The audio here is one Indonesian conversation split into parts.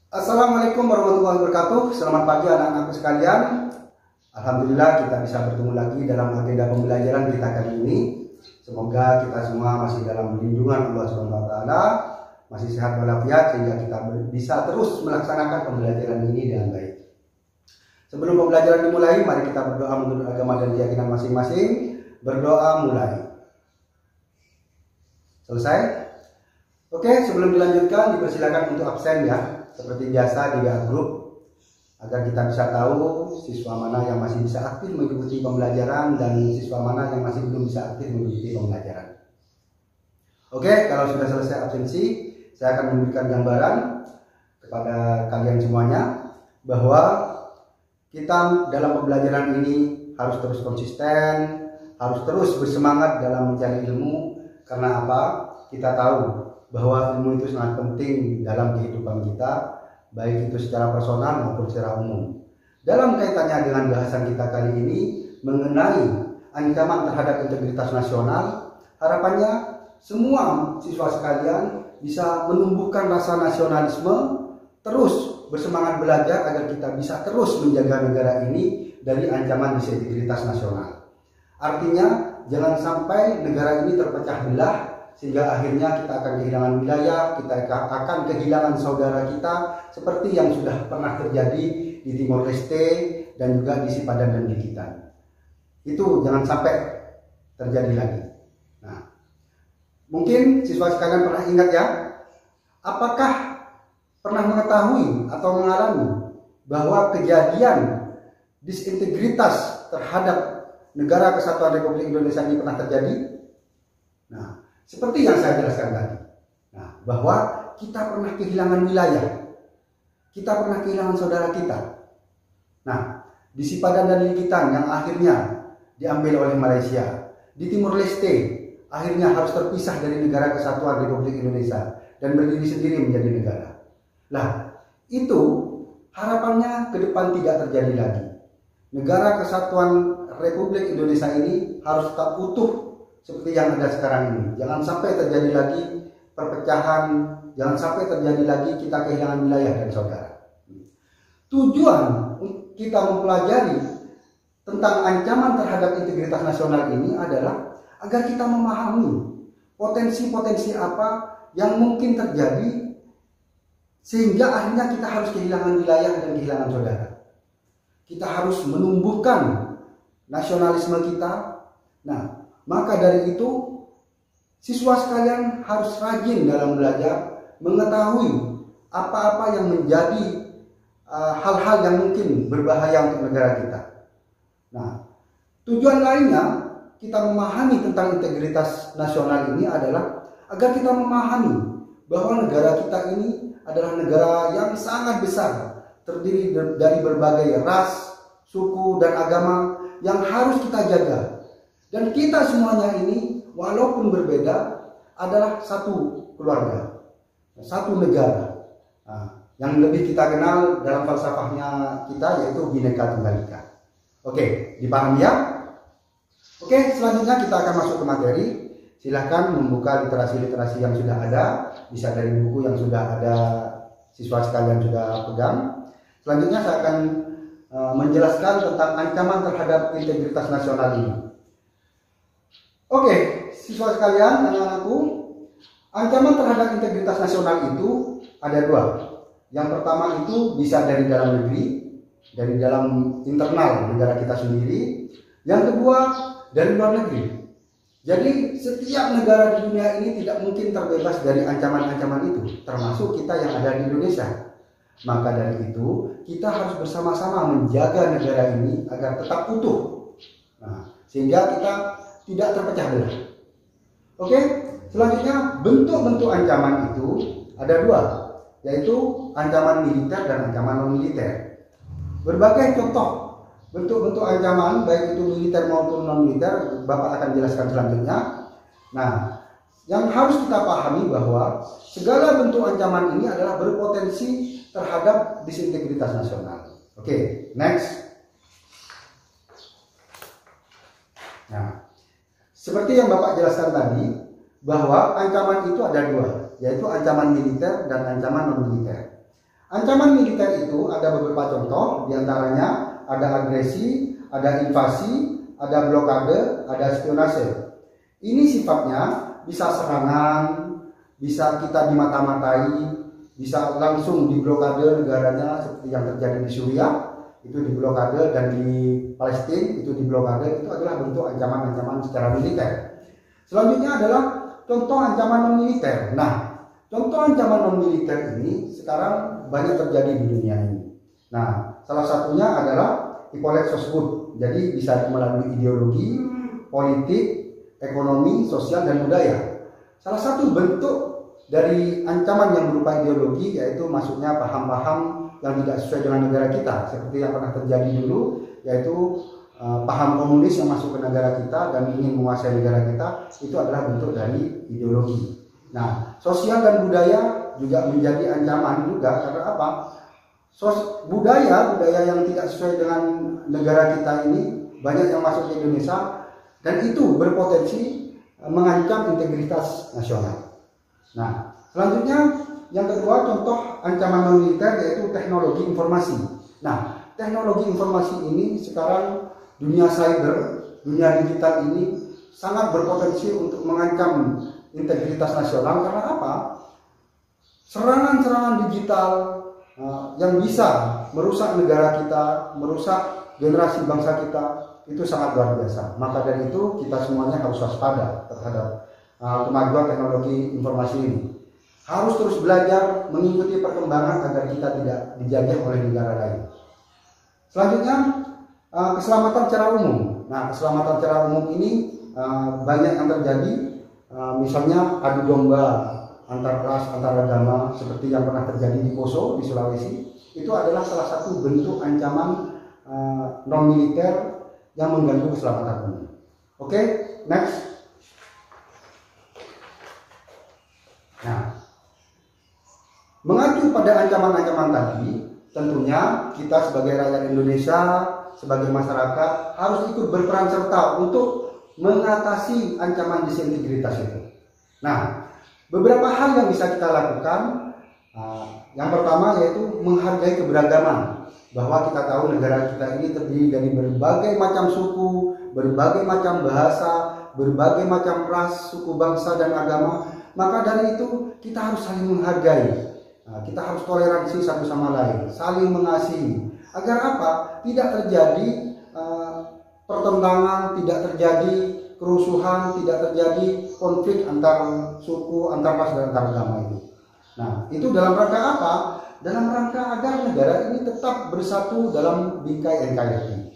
Assalamualaikum warahmatullahi wabarakatuh. Selamat pagi anak-anakku sekalian. Alhamdulillah kita bisa bertemu lagi dalam agenda pembelajaran kita kali ini. Semoga kita semua masih dalam lindungan Allah Subhanahu wa taala, masih sehat walafiat sehingga kita bisa terus melaksanakan pembelajaran ini dengan baik. Sebelum pembelajaran dimulai, mari kita berdoa menurut agama dan keyakinan masing-masing. Berdoa mulai. Selesai? Oke, sebelum dilanjutkan dipersilakan untuk absen ya. Seperti biasa di WA Group, agar kita bisa tahu siswa mana yang masih bisa aktif mengikuti pembelajaran dan siswa mana yang masih belum bisa aktif mengikuti pembelajaran. Oke, kalau sudah selesai absensi, saya akan memberikan gambaran kepada kalian semuanya bahwa kita dalam pembelajaran ini harus terus konsisten, harus terus bersemangat dalam mencari ilmu. Karena apa? Kita tahu bahwa ilmu itu sangat penting dalam kehidupan kita, baik itu secara personal maupun secara umum. Dalam kaitannya dengan bahasan kita kali ini mengenai ancaman terhadap integritas nasional, harapannya semua siswa sekalian bisa menumbuhkan rasa nasionalisme, terus bersemangat belajar agar kita bisa terus menjaga negara ini dari ancaman disintegritas nasional. Artinya jangan sampai negara ini terpecah belah sehingga akhirnya kita akan kehilangan wilayah, kita akan kehilangan saudara kita seperti yang sudah pernah terjadi di Timor Leste dan juga di Sipadan dan Gigitan. Itu jangan sampai terjadi lagi. Nah, mungkin siswa sekalian pernah ingat ya, apakah pernah mengetahui atau mengalami bahwa kejadian disintegritas terhadap Negara Kesatuan Republik Indonesia ini pernah terjadi? Nah, seperti yang saya jelaskan tadi, bahwa kita pernah kehilangan wilayah, kita pernah kehilangan saudara kita. Nah, di Sipadan dan Gigitan yang akhirnya diambil oleh Malaysia, di Timor Leste akhirnya harus terpisah dari Negara Kesatuan Republik Indonesia dan berdiri sendiri menjadi negara. Nah, itu harapannya ke depan tidak terjadi lagi. Negara Kesatuan Republik Indonesia ini harus tetap utuh seperti yang ada sekarang ini. Jangan sampai terjadi lagi perpecahan, jangan sampai terjadi lagi kita kehilangan wilayah dan saudara. Tujuan kita mempelajari tentang ancaman terhadap integritas nasional ini adalah agar kita memahami potensi-potensi apa yang mungkin terjadi sehingga akhirnya kita harus kehilangan wilayah dan kehilangan saudara. Kita harus menumbuhkan nasionalisme kita. Nah, maka dari itu siswa sekalian harus rajin dalam belajar, mengetahui apa-apa yang menjadi hal-hal yang mungkin berbahaya untuk negara kita. Nah, tujuan lainnya kita memahami tentang integritas nasional ini adalah agar kita memahami bahwa negara kita ini adalah negara yang sangat besar, terdiri dari berbagai ras, suku, dan agama yang harus kita jaga. Dan kita semuanya ini walaupun berbeda adalah satu keluarga, satu negara. Yang lebih kita kenal dalam falsafahnya kita yaitu Bhinneka Tunggal Ika. Oke, dipahami ya? Oke, selanjutnya kita akan masuk ke materi. Silahkan membuka literasi-literasi yang sudah ada, bisa dari buku yang sudah ada siswa sekalian sudah pegang. Selanjutnya saya akan menjelaskan tentang ancaman terhadap integritas nasional ini. Oke, siswa sekalian, anak-anakku, ancaman terhadap integritas nasional itu ada dua. Yang pertama itu bisa dari dalam negeri, dari dalam internal negara kita sendiri. Yang kedua dari luar negeri. Jadi setiap negara di dunia ini tidak mungkin terbebas dari ancaman-ancaman itu, termasuk kita yang ada di Indonesia. Maka dari itu kita harus bersama-sama menjaga negara ini agar tetap utuh. Nah, sehingga kita tidak terpecah belah. Oke, selanjutnya bentuk-bentuk ancaman itu ada dua, yaitu ancaman militer dan ancaman non-militer. Berbagai contoh bentuk-bentuk ancaman baik itu militer maupun non-militer Bapak akan jelaskan selanjutnya. Nah, yang harus kita pahami bahwa segala bentuk ancaman ini adalah berpotensi terhadap disintegritas nasional. Oke, next. Nah, seperti yang Bapak jelaskan tadi, bahwa ancaman itu ada dua, yaitu ancaman militer dan ancaman non-militer. Ancaman militer itu ada beberapa contoh, diantaranya ada agresi, ada invasi, ada blokade, ada spionase. Ini sifatnya bisa serangan, bisa kita dimata-matai, bisa langsung diblokade negaranya seperti yang terjadi di Suriah, itu diblokade, dan di Palestina itu diblokade. Itu adalah bentuk ancaman-ancaman secara militer. Selanjutnya adalah contoh ancaman non-militer. Nah, contoh ancaman non-militer ini sekarang banyak terjadi di dunia ini. Nah, salah satunya adalah Hippolyte Sosbud. Jadi bisa melalui ideologi, politik, ekonomi, sosial, dan budaya. Salah satu bentuk dari ancaman yang berupa ideologi yaitu masuknya paham-paham yang tidak sesuai dengan negara kita, seperti yang pernah terjadi dulu, yaitu paham komunis yang masuk ke negara kita dan ingin menguasai negara kita. Itu adalah bentuk dari ideologi. Nah, sosial dan budaya juga menjadi ancaman juga. Karena apa? Budaya yang tidak sesuai dengan negara kita ini banyak yang masuk ke Indonesia, dan itu berpotensi mengancam integritas nasional. Nah, selanjutnya yang kedua, contoh ancaman non-militer yaitu teknologi informasi. Nah, teknologi informasi ini sekarang, dunia cyber, dunia digital ini sangat berpotensi untuk mengancam integritas nasional. Karena apa? Serangan-serangan digital yang bisa merusak negara kita, merusak generasi bangsa kita, itu sangat luar biasa. Maka dari itu kita semuanya harus waspada terhadap kemajuan teknologi informasi ini. Harus terus belajar mengikuti perkembangan agar kita tidak dijajah oleh negara lain. Selanjutnya, keselamatan secara umum. Nah, keselamatan secara umum ini banyak yang terjadi, misalnya adu domba antar ras, antar agama, seperti yang pernah terjadi di Poso, di Sulawesi. Itu adalah salah satu bentuk ancaman non-militer yang mengganggu keselamatan umum. Oke, next. Nah, mengacu pada ancaman-ancaman tadi, tentunya kita sebagai rakyat Indonesia, sebagai masyarakat harus ikut berperan serta untuk mengatasi ancaman disintegritas itu. Nah, beberapa hal yang bisa kita lakukan. Yang pertama yaitu menghargai keberagaman. Bahwa kita tahu negara kita ini terdiri dari berbagai macam suku, berbagai macam bahasa, berbagai macam ras, suku, bangsa, dan agama. Maka dari itu kita harus saling menghargai. Kita harus toleransi satu sama lain, saling mengasihi. Agar apa? Tidak terjadi pertentangan, tidak terjadi kerusuhan, tidak terjadi konflik antar suku, antar ras, dan antar agama itu. Nah, itu dalam rangka apa? Dalam rangka agar negara ini tetap bersatu dalam bingkai NKRI.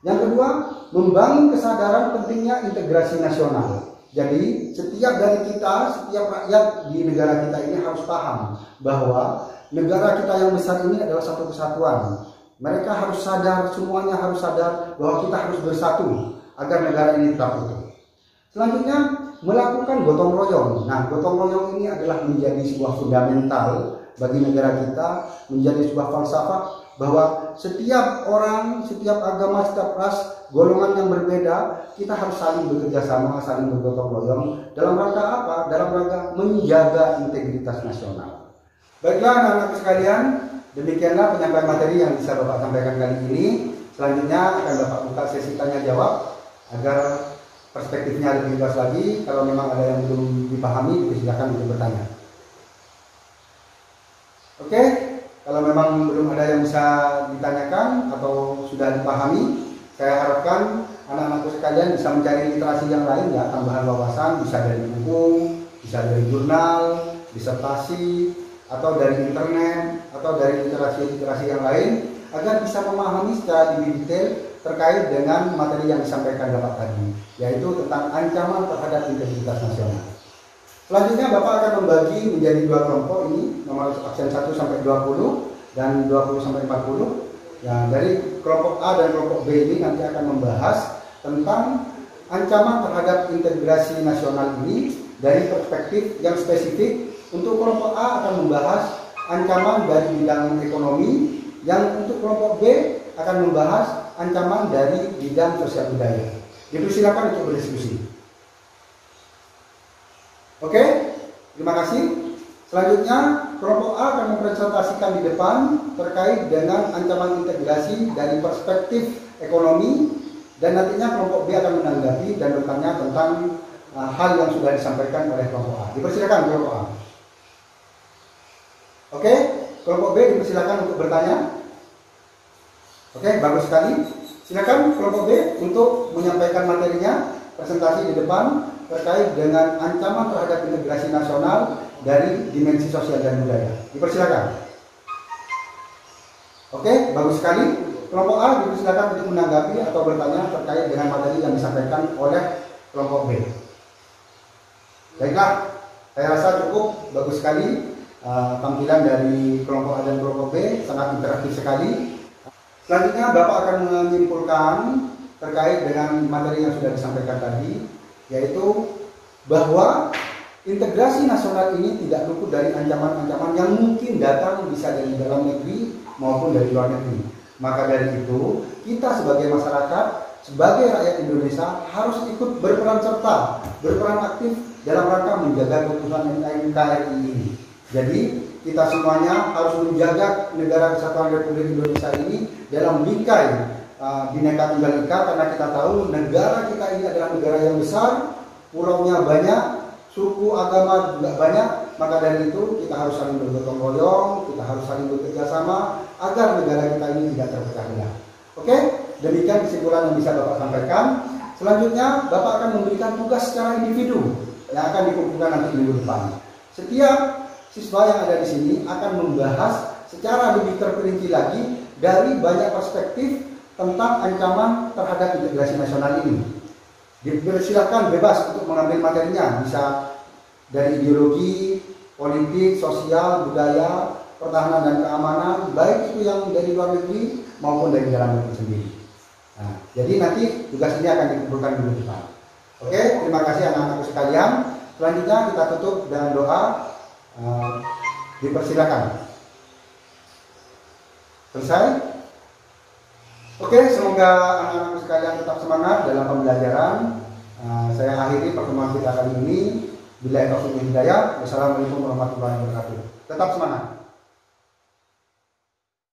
Yang kedua, membangun kesadaran pentingnya integrasi nasional. Jadi, setiap dari kita, setiap rakyat di negara kita ini harus paham bahwa negara kita yang besar ini adalah satu kesatuan. Mereka harus sadar, semuanya harus sadar bahwa kita harus bersatu agar negara ini tetap utuh. Selanjutnya, melakukan gotong royong. Nah, gotong royong ini adalah menjadi sebuah fundamental bagi negara kita, menjadi sebuah falsafah bahwa setiap orang, setiap agama, setiap ras, golongan yang berbeda, kita harus saling bekerja sama, saling bergotong royong. Dalam rangka apa? Dalam rangka menjaga integritas nasional. Baiklah anak-anak sekalian, demikianlah penyampaian materi yang bisa Bapak sampaikan kali ini. Selanjutnya akan Bapak buka sesi tanya jawab agar perspektifnya lebih luas lagi. Kalau memang ada yang belum dipahami, silakan untuk bertanya. Oke, kalau memang belum ada yang bisa ditanyakan atau sudah dipahami, saya harapkan anak-anakku sekalian bisa mencari literasi yang lain ya, tambahan wawasan, bisa dari buku, bisa dari jurnal, disertasi, atau dari internet, atau dari literasi-literasi yang lain, agar bisa memahami secara lebih detail terkait dengan materi yang disampaikan Bapak tadi, yaitu tentang ancaman terhadap integritas nasional. Selanjutnya Bapak akan membagi menjadi dua kelompok ini, nomor absen 1 sampai 20 dan 20 sampai 40. Ya, dari kelompok A dan kelompok B ini nanti akan membahas tentang ancaman terhadap integrasi nasional ini dari perspektif yang spesifik. Untuk kelompok A akan membahas ancaman dari bidang ekonomi, yang untuk kelompok B akan membahas ancaman dari bidang sosial budaya. Dipersilakan untuk berdiskusi. Oke, terima kasih. Selanjutnya, kelompok A akan mempresentasikan di depan terkait dengan ancaman integrasi dari perspektif ekonomi, dan nantinya kelompok B akan menanggapi dan bertanya tentang hal yang sudah disampaikan oleh kelompok A. Dipersilakan kelompok A. Oke, kelompok B dipersilakan untuk bertanya. Oke, bagus sekali. Silakan kelompok B untuk menyampaikan materinya, presentasi di depan terkait dengan ancaman terhadap integrasi nasional dari dimensi sosial dan budaya. Dipersilakan. Oke, bagus sekali. Kelompok A dipersilakan untuk menanggapi atau bertanya terkait dengan materi yang disampaikan oleh kelompok B. Baiklah, saya rasa cukup bagus sekali tampilan dari kelompok A dan kelompok B, sangat interaktif sekali. Selanjutnya Bapak akan menyimpulkan terkait dengan materi yang sudah disampaikan tadi, yaitu bahwa integrasi nasional ini tidak luput dari ancaman-ancaman yang mungkin datang bisa dari dalam negeri maupun dari luar negeri. Maka dari itu, kita sebagai masyarakat, sebagai rakyat Indonesia harus ikut berperan serta, berperan aktif dalam rangka menjaga keutuhan NKRI ini. Jadi, kita semuanya harus menjaga negara kesatuan Republik Indonesia ini dalam bingkai Bhinneka Tunggal Ika, karena kita tahu negara kita ini adalah negara yang besar, pulaunya banyak, suku agama juga banyak. Maka dari itu kita harus saling bergotong royong, kita harus saling bekerja sama agar negara kita ini tidak terpecah belah. Oke, demikian kesimpulan yang bisa Bapak sampaikan. Selanjutnya Bapak akan memberikan tugas secara individu yang akan dikumpulkan nanti minggu depan. Setiap siswa yang ada di sini akan membahas secara lebih terperinci lagi dari banyak perspektif tentang ancaman terhadap integrasi nasional ini. Dipersilakan bebas untuk mengambil materinya, bisa dari ideologi, politik, sosial, budaya, pertahanan dan keamanan, baik itu yang dari luar negeri maupun dari dalam negeri sendiri. Nah, jadi nanti tugas ini akan dikumpulkan minggu depan. Oke, terima kasih anak-anakku sekalian. Selanjutnya kita tutup dengan doa. Dipersilakan. Selesai? Oke, semoga anak-anak sekalian tetap semangat dalam pembelajaran. Saya akhiri pertemuan kita kali ini. Billahi taufiq wal hidayah. Wassalamualaikum warahmatullahi wabarakatuh. Tetap semangat.